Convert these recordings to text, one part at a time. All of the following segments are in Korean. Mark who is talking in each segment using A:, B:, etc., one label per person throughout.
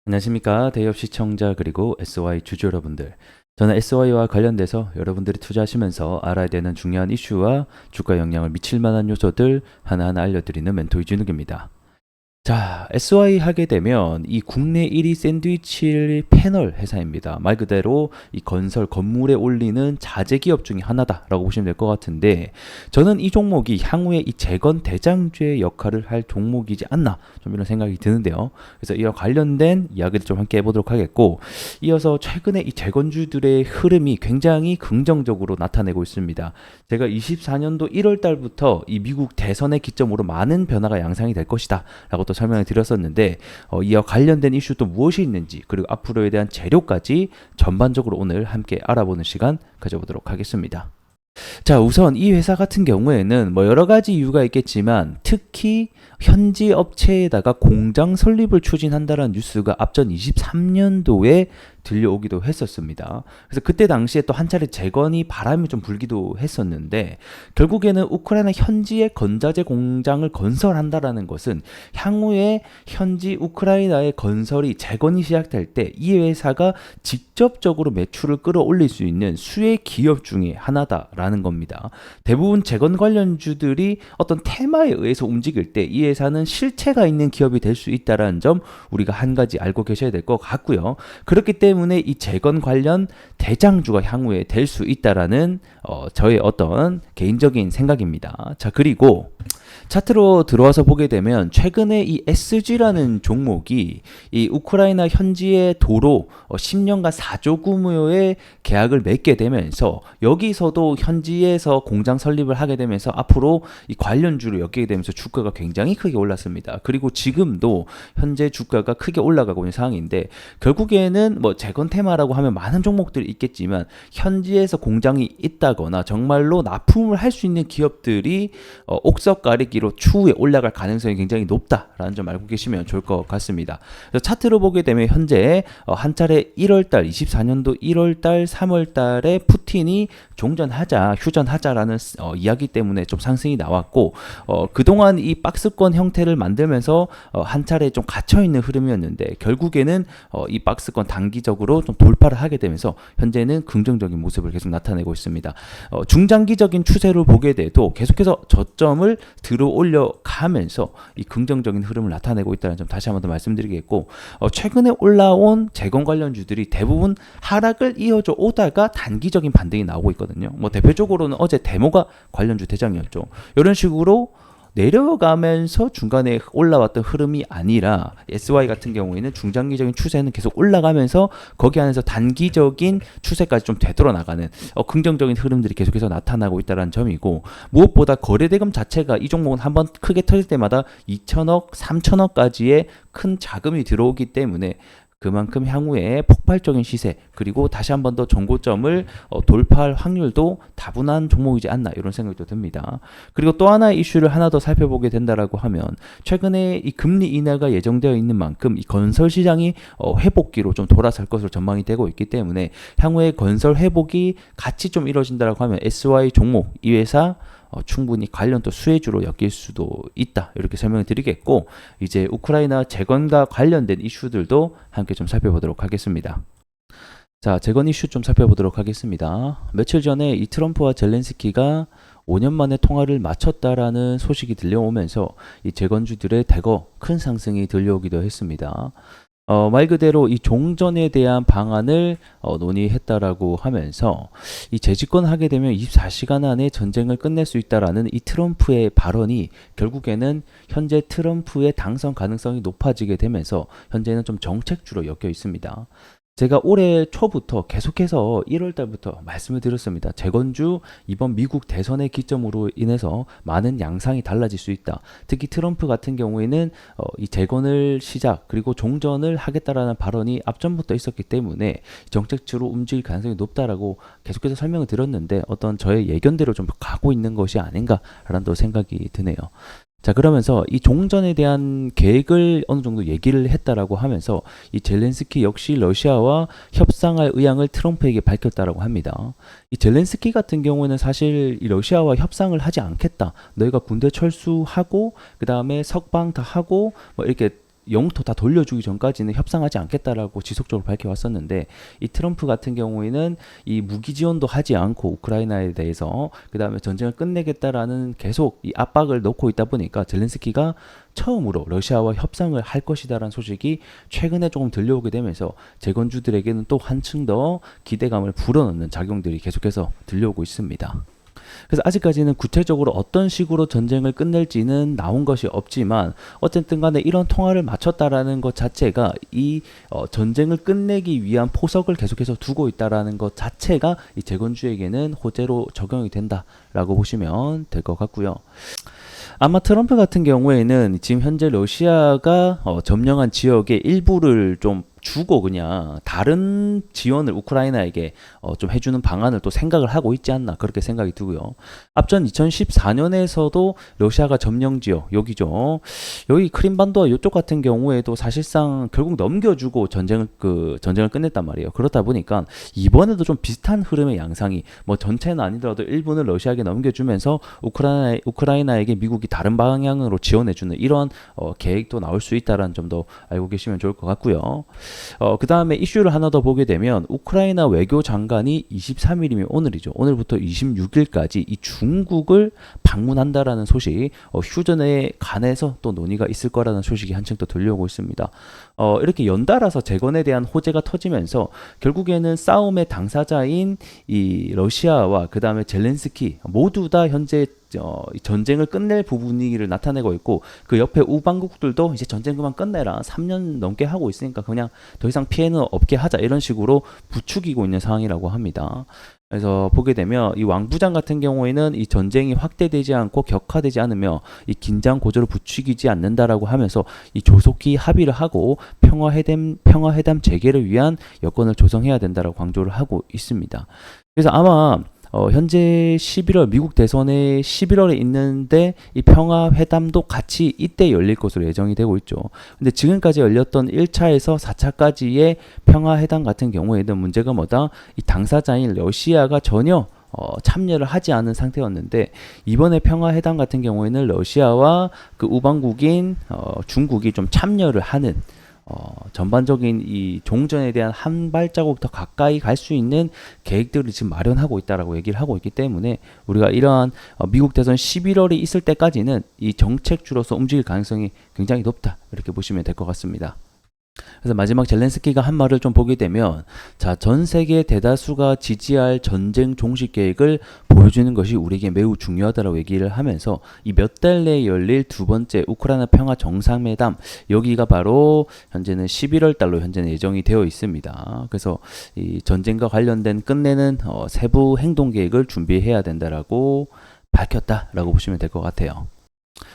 A: 안녕하십니까. 대기업 시청자 그리고 SY 주주 여러분들. 저는 SY와 관련돼서 여러분들이 투자하시면서 알아야 되는 중요한 이슈와 주가 영향을 미칠 만한 요소들 하나하나 알려드리는 멘토 이준욱입니다. 자, SY 하게 되면 이 국내 1위 샌드위치 패널 회사입니다. 말 그대로 이 건설 건물에 올리는 자재 기업 중에 하나다라고 보시면 될 것 같은데, 저는 이 종목이 향후에 이 재건 대장주의 역할을 할 종목이지 않나 좀 이런 생각이 드는데요. 그래서 이와 관련된 이야기를 좀 함께 해보도록 하겠고, 이어서 최근에 이 재건주들의 흐름이 굉장히 긍정적으로 나타내고 있습니다. 제가 24년도 1월 달부터 이 미국 대선의 기점으로 많은 변화가 양상이 될 것이다 라고 또 설명을 드렸었는데, 이와 관련된 이슈 또 무엇이 있는지, 그리고 앞으로에 대한 재료까지 전반적으로 오늘 함께 알아보는 시간 가져보도록 하겠습니다. 자, 우선 이 회사 같은 경우에는 뭐 여러 가지 이유가 있겠지만, 특히 현지 업체에다가 공장 설립을 추진한다는 뉴스가 앞전 23년도에 들려오기도 했었습니다. 그래서 그때 당시에 또 한 차례 재건이 바람이 좀 불기도 했었는데, 결국에는 우크라이나 현지에 건자재 공장을 건설한다라는 것은 향후에 현지 우크라이나의 건설이 재건이 시작될 때 이 회사가 직접적으로 매출을 끌어올릴 수 있는 수혜 기업 중에 하나다라는 겁니다. 대부분 재건 관련주들이 어떤 테마에 의해서 움직일 때 이 회사는 실체가 있는 기업이 될 수 있다는 점 우리가 한 가지 알고 계셔야 될 것 같고요. 그렇기 때문에 이 재건 관련 대장주가 향후에 될 수 있다라는 저의 어떤 개인적인 생각입니다. 자, 그리고 차트로 들어와서 보게 되면 최근에 이 SG라는 종목이 이 우크라이나 현지의 도로 10년간 4조 규모의 계약을 맺게 되면서, 여기서도 현지에서 공장 설립을 하게 되면서 앞으로 이 관련주를 엮이게 되면서 주가가 굉장히 크게 올랐습니다. 그리고 지금도 현재 주가가 크게 올라가고 있는 상황인데, 결국에는 뭐 재건 테마라고 하면 많은 종목들이 있겠지만, 현지에서 공장이 있다거나 정말로 납품을 할 수 있는 기업들이 옥석 가리기로 추후에 올라갈 가능성이 굉장히 높다라는 점 알고 계시면 좋을 것 같습니다. 그래서 차트로 보게 되면 현재 한 차례 1월달 24년도 1월달 3월달에 푸틴이 종전하자 휴전하자라는 이야기 때문에 좀 상승이 나왔고, 그동안 이 박스권 형태를 만들면서 한 차례 좀 갇혀있는 흐름이었는데, 결국에는 이 박스권 단기적으로 좀 돌파를 하게 되면서 현재는 긍정적인 모습을 계속 나타내고 있습니다. 중장기적인 추세를 보게 돼도 계속해서 저점을 들어 올려가면서 이 긍정적인 흐름을 나타내고 있다는 점 다시 한번 더 말씀드리겠고, 최근에 올라온 재건 관련주들이 대부분 하락을 이어져 오다가 단기적인 반등이 나오고 있거든요. 뭐 대표적으로는 어제 데모가 관련주 대장이었죠. 이런 식으로 내려가면서 중간에 올라왔던 흐름이 아니라, SY 같은 경우에는 중장기적인 추세는 계속 올라가면서 거기 안에서 단기적인 추세까지 좀 되돌아 나가는 긍정적인 흐름들이 계속해서 나타나고 있다는 점이고, 무엇보다 거래대금 자체가 이 종목은 한번 크게 터질 때마다 2천억, 3천억까지의 큰 자금이 들어오기 때문에 그만큼 향후에 폭발적인 시세, 그리고 다시 한 번 더 정고점을 돌파할 확률도 다분한 종목이지 않나, 이런 생각도 듭니다. 그리고 또 하나의 이슈를 하나 더 살펴보게 된다라고 하면, 최근에 이 금리 인하가 예정되어 있는 만큼 이 건설 시장이 회복기로 좀 돌아설 것으로 전망이 되고 있기 때문에, 향후에 건설 회복이 같이 좀 이루어진다라고 하면 SY 종목, 이 회사 충분히 관련 또 수혜주로 엮일 수도 있다, 이렇게 설명을 드리겠고, 이제 우크라이나 재건과 관련된 이슈들도 함께 좀 살펴보도록 하겠습니다. 자, 재건 이슈 좀 살펴보도록 하겠습니다. 며칠 전에 이 트럼프와 젤렌스키가 5년 만에 통화를 마쳤다라는 소식이 들려오면서 이 재건주들의 대거 큰 상승이 들려오기도 했습니다. 말 그대로 이 종전에 대한 방안을 논의했다라고 하면서, 이 재집권하게 되면 24시간 안에 전쟁을 끝낼 수 있다라는 이 트럼프의 발언이 결국에는 현재 트럼프의 당선 가능성이 높아지게 되면서 현재는 좀 정책주로 엮여 있습니다. 제가 올해 초부터 계속해서 1월 달부터 말씀을 드렸습니다. 재건주 이번 미국 대선의 기점으로 인해서 많은 양상이 달라질 수 있다. 특히 트럼프 같은 경우에는 이 재건을 시작, 그리고 종전을 하겠다라는 발언이 앞전부터 있었기 때문에 정책주로 움직일 가능성이 높다라고 계속해서 설명을 드렸는데, 어떤 저의 예견대로 좀 가고 있는 것이 아닌가라는 또 생각이 드네요. 자, 그러면서 이 종전에 대한 계획을 어느 정도 얘기를 했다라고 하면서, 이 젤렌스키 역시 러시아와 협상할 의향을 트럼프에게 밝혔다라고 합니다. 이 젤렌스키 같은 경우는 사실 이 러시아와 협상을 하지 않겠다, 너희가 군대 철수하고 그 다음에 석방 다 하고 뭐 이렇게 영토 다 돌려주기 전까지는 협상하지 않겠다라고 지속적으로 밝혀왔었는데, 이 트럼프 같은 경우에는 이 무기 지원도 하지 않고 우크라이나에 대해서 그 다음에 전쟁을 끝내겠다라는 계속 이 압박을 넣고 있다 보니까 젤렌스키가 처음으로 러시아와 협상을 할 것이다라는 소식이 최근에 조금 들려오게 되면서 재건주들에게는 또 한층 더 기대감을 불어넣는 작용들이 계속해서 들려오고 있습니다. 그래서 아직까지는 구체적으로 어떤 식으로 전쟁을 끝낼지는 나온 것이 없지만, 어쨌든 간에 이런 통화를 마쳤다라는 것 자체가 이 전쟁을 끝내기 위한 포석을 계속해서 두고 있다라는 것 자체가 이 재건주에게는 호재로 적용이 된다라고 보시면 될 것 같고요. 아마 트럼프 같은 경우에는 지금 현재 러시아가 점령한 지역의 일부를 좀 주고 그냥 다른 지원을 우크라이나에게 좀 해주는 방안을 또 생각을 하고 있지 않나, 그렇게 생각이 들고요. 앞전 2014년에서도 러시아가 점령 지역 여기죠. 여기 크림반도와 이쪽 같은 경우에도 사실상 결국 넘겨주고 전쟁을 끝냈단 말이에요. 그렇다 보니까 이번에도 좀 비슷한 흐름의 양상이, 뭐 전체는 아니더라도 일부는 러시아에게 넘겨주면서 우크라이나에게 미국이 다른 방향으로 지원해주는 이런 계획도 나올 수 있다라는 점도 알고 계시면 좋을 것 같고요. 그 다음에 이슈를 하나 더 보게 되면, 우크라이나 외교장관이 23일이면 오늘이죠. 오늘부터 26일까지 이 중국을 방문한다라는 소식, 휴전에 관해서 또 논의가 있을 거라는 소식이 한층 더 들려오고 있습니다. 이렇게 연달아서 재건에 대한 호재가 터지면서 결국에는 싸움의 당사자인 이 러시아와 그 다음에 젤렌스키 모두 다 현재 전쟁을 끝낼 분위기를 나타내고 있고, 그 옆에 우방국들도 이제 전쟁 그만 끝내라, 3년 넘게 하고 있으니까 그냥 더 이상 피해는 없게 하자, 이런 식으로 부추기고 있는 상황이라고 합니다. 그래서 보게 되면 이 왕부장 같은 경우에는 이 전쟁이 확대되지 않고 격화되지 않으며 이 긴장 고조를 부추기지 않는다라고 하면서 이 조속히 합의를 하고 평화회담 재개를 위한 여건을 조성해야 된다라고 강조를 하고 있습니다. 그래서 아마 현재 11월 미국 대선에 11월에 있는데 이 평화회담도 같이 이때 열릴 것으로 예정이 되고 있죠. 근데 지금까지 열렸던 1차에서 4차까지의 평화회담 같은 경우에는 문제가 뭐다? 이 당사자인 러시아가 전혀 참여를 하지 않은 상태였는데, 이번에 평화회담 같은 경우에는 러시아와 그 우방국인 중국이 좀 참여를 하는, 전반적인 이 종전에 대한 한 발자국 더 가까이 갈 수 있는 계획들을 지금 마련하고 있다라고 얘기를 하고 있기 때문에, 우리가 이러한 미국 대선 11월이 있을 때까지는 이 정책주로서 움직일 가능성이 굉장히 높다, 이렇게 보시면 될 것 같습니다. 그래서 마지막 젤렌스키가 한 말을 좀 보게 되면, 자, 전 세계 대다수가 지지할 전쟁 종식 계획을 보여주는 것이 우리에게 매우 중요하다라고 얘기를 하면서, 이 몇 달 내에 열릴 두 번째 우크라이나 평화 정상회담, 여기가 바로 현재는 11월 달로 현재는 예정이 되어 있습니다. 그래서 이 전쟁과 관련된 끝내는 세부 행동 계획을 준비해야 된다라고 밝혔다라고 보시면 될 것 같아요.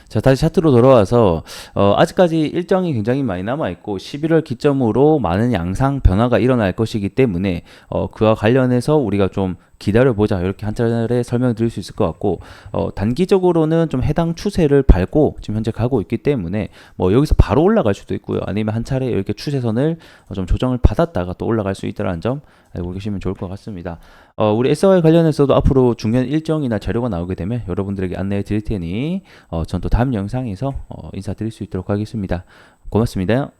A: 자, 다시 차트로 돌아와서 아직까지 일정이 굉장히 많이 남아있고 11월 기점으로 많은 양상 변화가 일어날 것이기 때문에 그와 관련해서 우리가 좀 기다려보자, 이렇게 한 차례 설명드릴 수 있을 것 같고, 단기적으로는 좀 해당 추세를 밟고 지금 현재 가고 있기 때문에 뭐 여기서 바로 올라갈 수도 있고요, 아니면 한 차례 이렇게 추세선을 좀 조정을 받았다가 또 올라갈 수 있다는 점 알고 계시면 좋을 것 같습니다. 우리 SOI 관련해서도 앞으로 중요한 일정이나 자료가 나오게 되면 여러분들에게 안내해 드릴 테니 전 또 다음 영상에서 인사드릴 수 있도록 하겠습니다. 고맙습니다.